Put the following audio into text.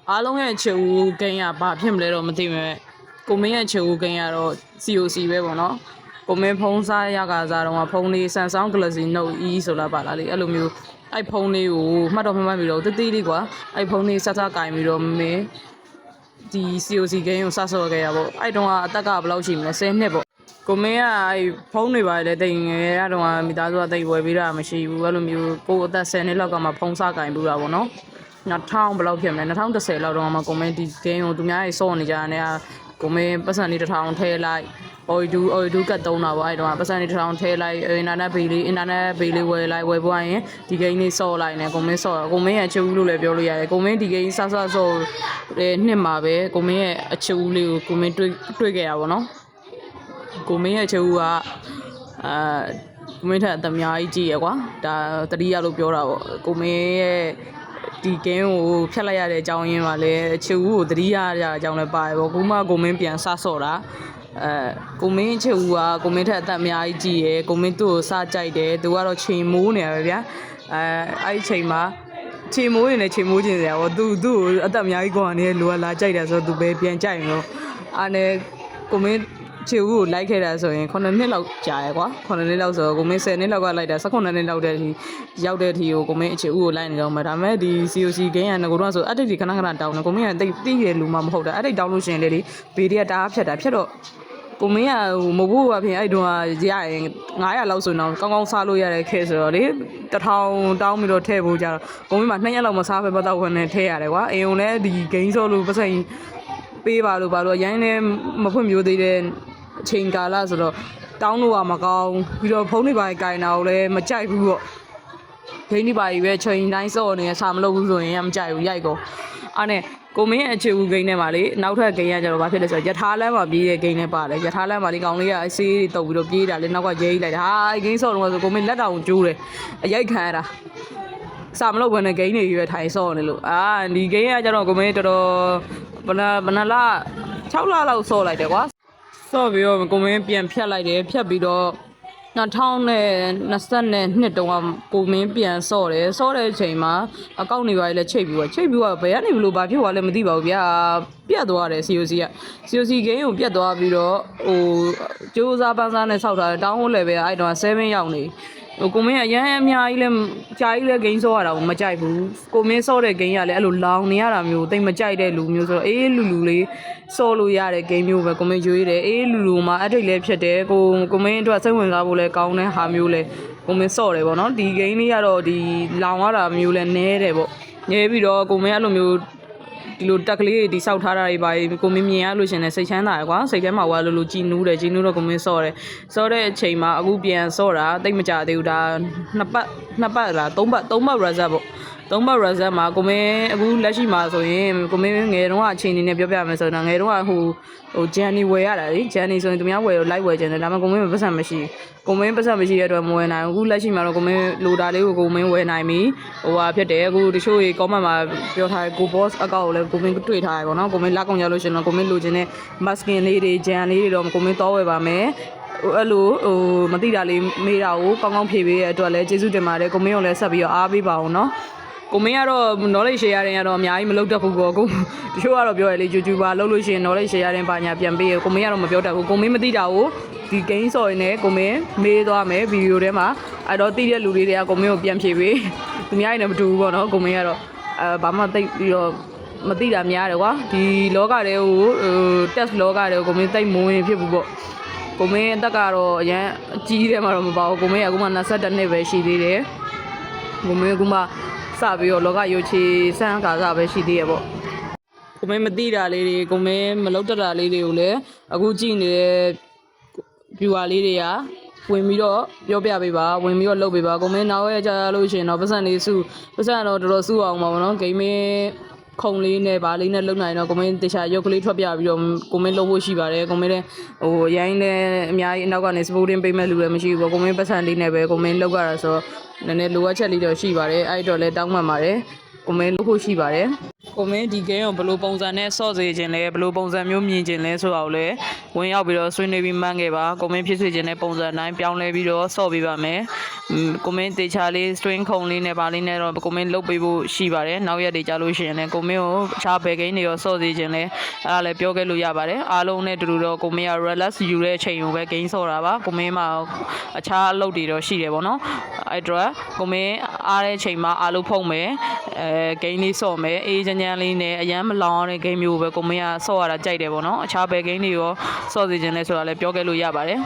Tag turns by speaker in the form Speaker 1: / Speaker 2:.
Speaker 1: အားလုံးရဲ့ချေဦးဂိမ်းကဘာဖြစ်မလဲတော့မသိမဲ့ကိုမင်းရဲ့ချေဦးဂိမ်းကတော့ COC ပဲပေါ့နော်ကိုမင်းဖုံးစားရကစားတော့ဖုံးလေး Samsung Galaxy Note E ဆိုလာပါလားလေအဲ့လိုမျိုးအဲ့ဖုံးလေးကိုမှတ်တော့မှတ်ပြီးတော့တတိလေးကွာအဲ့ဖုံးလေးဆက်ကင်ပြီးတော့မင်းဒီ COC ဂိမ်းကိုစဆော့ခဲ့ရပေါ့အဲ့တုန်းကအသက်ကဘယ်လောက်ရှိမလဲ10နှစ်ပေါ့ကိုမင်းကအဲ့ဖုန်းတွေပါလေတိတ်ငယ်ရတော့မိသားစုကတိတ်ဝယ်ပေးတာမရှိဘူးအဲ့လိုမျိုးကိုအသက်10နှစ်လောက်ကမှဖုန်းစကင်ပြီးတာပေါ့နော်2000ဘယ်လောက်ဖြစ်မလဲ2010လောက်တော့မှကိုမင်းဒီ game ကိုသူများရေးစော့နေကြတဲ့ကိုမင်းပတ်စံလေး1000ထဲလိုက်OIDU ကတ်သုံးတာပေါ့အဲ့တော့ပတ်စံလေး1000ထဲလိုက်အင်တာနက်ဘေးလေးဝယ်လိုက်ဝယ်ပွားရင်ဒီ game လေးစော့လိုက်နေကိုမင်းစော့ကိုမင်းရဲ့အချူလို့လည်းပြောလို့ရတယ်ကိုမင်းဒီ game ဆော့နှစ်မှာပဲကိုမင်းရဲ့အချူလေးကိုကိုမင်းတွေ့ခဲ့ရပါတော့ကိုမင်းရဲ့ချူကကိုမင်းထက်အများကြီးကြည့်ရကွာဒါတတိယလို့ပြောတာပေါ့ကိုမင်းရဲ့ဒီ game ကိုဖျက်လိုက်ရတဲ့အကြောင်းရင်းပါလေချူကိုတတိယရအကြောင်းလည်းပါတယ်ပေါ့ကိုမကိုမင်းပြန်စဆော့တာကိုမင်းချူကကိုမင်းထက်အများကြီးကြည့်ရကိုမင်းသူ့ကိုစကြိုက်တယ်သူကတော့ချိန်မိုးနေရပဲဗျာအဲ့ဒီချိန်မှာချိန်မိုးရင်လည်းချိန်မိုးခြင်းစရာပေါ့သူ့ကိုအသက်အများကြီးကွာနေတဲ့လူကလာကြိုက်တယ်ဆိုတော့သူပဲပြန်ကြိုက်ရောအဲ့နဲ့ကိုမင်းချေဦးကိုလိုက်ခဲ့တာဆိုရင်9နှစ်လောက်ကြာရယ်ကွာ9နှစ်လောက်ဆိုတော့ကိုမင်း10နှစ်လောက်ကလိုက်တာ18နှစ်လောက်တည်းရောက်တဲ့အထိကိုကိုမင်းချေဦးကိုလိုက်နေတော့မှဒါပေမဲ့ဒီ COC ဂိမ်းကငကိုတော့ဆိုအတိတ်ဒီခဏခဏတောင်းတယ်ကိုမင်းကတိတ်တိရလူမှမဟုတ်တာအဲ့တိတ်တောင်းလို့ရှိရင်လေဘေးတွေကတအားဖြတ်တာဖြတ်တော့ကိုမင်းကမဟုတ်ဘူးအပြင်အဲ့တုန်းကရရင်900လောက်ဆိုတော့ကောင်းကောင်းစားလို့ရတဲ့ခဲဆိုတော့လေ1000တောင်းပြီးတော့ထည့်ဖို့ကြတော့ကိုမင်းမှာ2ရက်လောက်မစားပဲပတ်တော့ခွန်းနဲ့ထည့်ရတယ်ကွာအိမ်ုံလည်းဒီဂိမ်းစောလို့ပတ်ဆိုင်ပေးပါလို့အရင်လည်းမဖွင့်မျိုးသေးတဲ့အချိန်ကာလဆိုတော့တောင်းလို့ကမကောင်းပြီးတော့ဖုန်းတွေပါကြင်တာကိုလည်းမကြိုက်ဘူးပေါ့ဂိမ်းတွေပါပဲချိန်တိုင်းစော့နေဆာမလုပ်ဘူးဆိုရင်မကြိုက်ဘူးရိုက်ကောအဲ့နဲ့ကိုမင်းရဲ့အခြေဦးဂိမ်းထဲမှာလေနောက်ထပ်ဂိမ်းကကျတော့ဘာဖြစ်လဲဆိုတော့ယထာလမ်းမှာပြေးတဲ့ဂိမ်းနဲ့ပါတယ်ယထာလမ်းမှာလေကောင်လေးကအဆေးတွေတုပ်ပြီးတော့ပြေးတာလေနောက်ကရဲကြီးလိုက်တာဟာဂိမ်းစော့တော့ဆိုကိုမင်းလက်တောင်ကျိုးတယ်အရိုက်ခံရတာစာမလုပ်ဘဲနဲ့ဂိမ်းတွေရွယ်ထိုင်စော့နေလို့ဒီဂိမ်းကကျတော့ကိုမင်းတော်တော်ဘဏလ6လလောက်စော့လိုက်တယ်ကွာစော့ပြီးတော့ကိုမင်းပြန်ဖြတ်လိုက်တယ်ဖြတ်ပြီးတော့2022တုန်းကကိုမင်းပြန်စော့တယ်စော့တဲ့အချိန်မှာအကောင့်တွေပါလေချိတ်ပြီးတော့ဘယ်ကနေဘလို့ဘာဖြစ်သွားလဲမသိပါဘူးဗျာပြတ်သွားတယ် COC ဂိမ်းကိုပြတ်သွားပြီးတော့ကျိုးစားပန်းစားနဲ့ဆောက်ထားတယ်တောင်းဟိုလည်းပဲအဲ့တော့7ရောက်နေကိုမင်းအရန်အများကြီးလဲကြာကြီးလဲဂိမ်းစော့ရတာကိုမကြိုက်ဘူးကိုမင်းစော့တဲ့ဂိမ်းကလည်းအဲ့လိုလောင်နေရတာမျိုးတိတ်မကြိုက်တဲ့လူမျိုးဆိုတော့လူလေးစော့လို့ရတဲ့ဂိမ်းမျိုးပဲကိုမင်းရွေးတယ်လူမှာအထိတ်လဲဖြစ်တယ်ကိုမင်းအတွက်စိတ်ဝင်စားဖို့လဲကောင်းတဲ့ဟာမျိုးလဲကိုမင်းစော့တယ်ပေါ့နော်ဒီဂိမ်းလေးကတော့ဒီလောင်ရတာမျိုးလဲနဲတယ်ပေါ့နဲပြီးတော့ကိုမင်းအဲ့လိုမျိုးဒီလိုတက်ကလေးတွေတိဆောက်ထားတာတွေပါကိုမင်းမြင်ရလို့ရှင်လဲစိတ်ချမ်းသာရယ်ကွာစိတ်ထဲမှာဝါလို့ကြည်နူးတယ်တော့ကိုမင်းစော့တယ်စော့တဲ့အချိန်မှာအခုပြန်စော့တာတိတ်မကြသေးဘူးဒါ2ပတ်လား3ပတ် result ပေါ့3ပတ် result မှာကိုမင်းအခုလက်ရှိမှာဆိုရင်ကိုမင်းငယ်တုန်းကအချိန်နေနဲ့ပြောပြမယ်ဆိုတော့ငယ်တုန်းကဟိုဂျန်နီဝယ်ရတာလေဂျန်နီဆိုရင်သူများဝယ်လို့လိုက်ဝယ်ကြတယ်ဒါမှကိုမင်းပတ်စံမရှိကိုမင်းပတ်စံမရှိရတဲ့အတွက်မဝယ်နိုင်ဘူးအခုလက်ရှိမှာတော့ကိုမင်းလိုတာလေးကိုမင်းဝယ်နိုင်ပြီဖြစ်တယ်အခုတချို့ရေ comment မှာပြောထားတယ်ကို boss အကောက်ကိုလည်းကိုမင်းတွေ့ထားရပေါ့နော်ကိုမင်းလက်ကုန်ကြလို့ရှင်တော့ကိုမင်းလိုချင်တဲ့ masking လေးတွေဂျန်လေးတွေတော့ကိုမင်းတော့ဝယ်ပါမယ်အဲ့လိုမသိတာလေးမေးတာကိုကောင်းကောင်းဖြေပေးရတဲ့အတွက်လည်းကျေးဇူးတင်ပါတယ်ကိုမင်းကိုလည်းဆက်ပြီးတော့အားပေးပါအောင်နော်ကိုမင်းကတော့ knowledge share ရတယ်ကတော့အများကြီးမလုပ်တတ်ဘူးပေါ့ကိုတချို့ကတော့ပြောရလေ YouTuber လုပ်လို့ရှိရင် knowledge share ရတယ်ပါညာပြန်ပေးရကိုမင်းကတော့မပြောတတ်ဘူးကိုမင်းမသိတာကိုဒီ game စော်ရင်လည်းကိုမင်းမေးသွားမယ်ဗီဒီယိုထဲမှာအဲ့တော့သိတဲ့လူတွေကကိုမင်းကိုပြန်ဖြေပေးသူများရင်လည်းမတူဘူးပေါ့နော်ကိုမင်းကတော့ဘာမှသိပြီးတော့မသိတာများတယ်ကွာဒီလောကတွေကိုtest လောကတွေကိုကိုမင်းသိမဝင်ဖြစ်ဘူးပေါ့ကိုမင်းအသက်ကတော့အရန်အကြီးတယ်မှာတော့မပါဘူးကိုမင်းကအခုမှ22နှစ်ပဲရှိသေးတယ်ကိုမင်းအခုမှစပြီးတော့လောကရုပ်ချေစမ်းကာစပဲရှိသေးရပေါ့ကိုမင်းမသိတာလေးတွေကိုမင်းမလုပ်တတ်တာလေးတွေကိုလည်းအခုကြည့်နေတဲ့ viewer လေးတွေကဝင်ပြီးတော့ပြောပြပေးပါဝင်ပြီးတော့လုပ်ပေးပါကိုမင်းနောက်ရကြလို့ရှိရင်တော့ပတ်စံလေးစုပတ်စံတော့တော်တော်စုအောင်ပါဘောနော်ဂိမ်းမင်းခုံလေးနဲ့ဗာလေးနဲ့လုံနိုင်တော့ကိုမင်းတခြားရုပ်ကလေးထွက်ပြပြီးတော့ကိုမင်းလုပ်ဖို့ရှိပါတယ်ကိုမင်းလည်းအရင်နဲ့အများကြီးအနောက်ကနေ supporting ပေးမဲ့လူလည်းမရှိဘူးပေါ့ကိုမင်းပတ်စံလေးနဲ့ပဲကိုမင်းလုပ်ရတာဆိုတော့နည်းနည်းလိုအပ်ချက်လေးတော့ရှိပါတယ်အဲ့တော့လည်းတောင်းပန်ပါတယ် ကိုမင်းလုပ်ဖို့ရှိပါတယ်ကိုမင်းဒီ game ကိုဘယ်လိုပုံစံနဲ့ဆော့စေခြင်းလဲဘယ်လိုပုံစံမျိုးမြင်ခြင်းလဲဆိုတာကိုလည်းဝင်ရောက်ပြီးတော့ဆွေးနွေးပြီးမှန်းခဲ့ပါကိုမင်းဖြစ်စေခြင်းတဲ့ပုံစံတိုင်းပြောင်းလဲပြီးတော့ဆော့ပေးပါမယ်ကိုမင်းတေချာလေး string ခုံလေးနဲ့ပါလေးနဲ့တော့ကိုမင်းလုပ်ပေးဖို့ရှိပါတယ်နောက်ရက်တွေကြာလို့ရှိရင်လည်းကိုမင်းကိုအခြားဘယ် game တွေရောဆော့စေခြင်းလဲအဲ့ဒါလည်းပြောခဲ့လို့ရပါတယ်အားလုံးနဲ့တူတူတော့ကိုမင်းက relax ယူတဲ့အချိန်ကိုပဲ game ဆော့တာပါကိုမင်းမှာအခြားအလုပ်တွေတော့ရှိတယ်ပေါ့နော်အဲ့တော့ကိုမင်းအားတဲ့အချိန်မှာအားလုံးဖုံးမယ်game လေးဆော့မယ်အေးချမ်းချမ်းလေးနဲ့အရန်မလောင်အောင်တဲ့ game မျိုးပဲကိုမင်းကဆော့ရတာကြိုက်တယ်ပေါ့နော်အခြားဘယ် game တွေရောဆော့စေခြင်းလဲဆိုတာလည်းပြောခဲ့လို့ရပါတယ်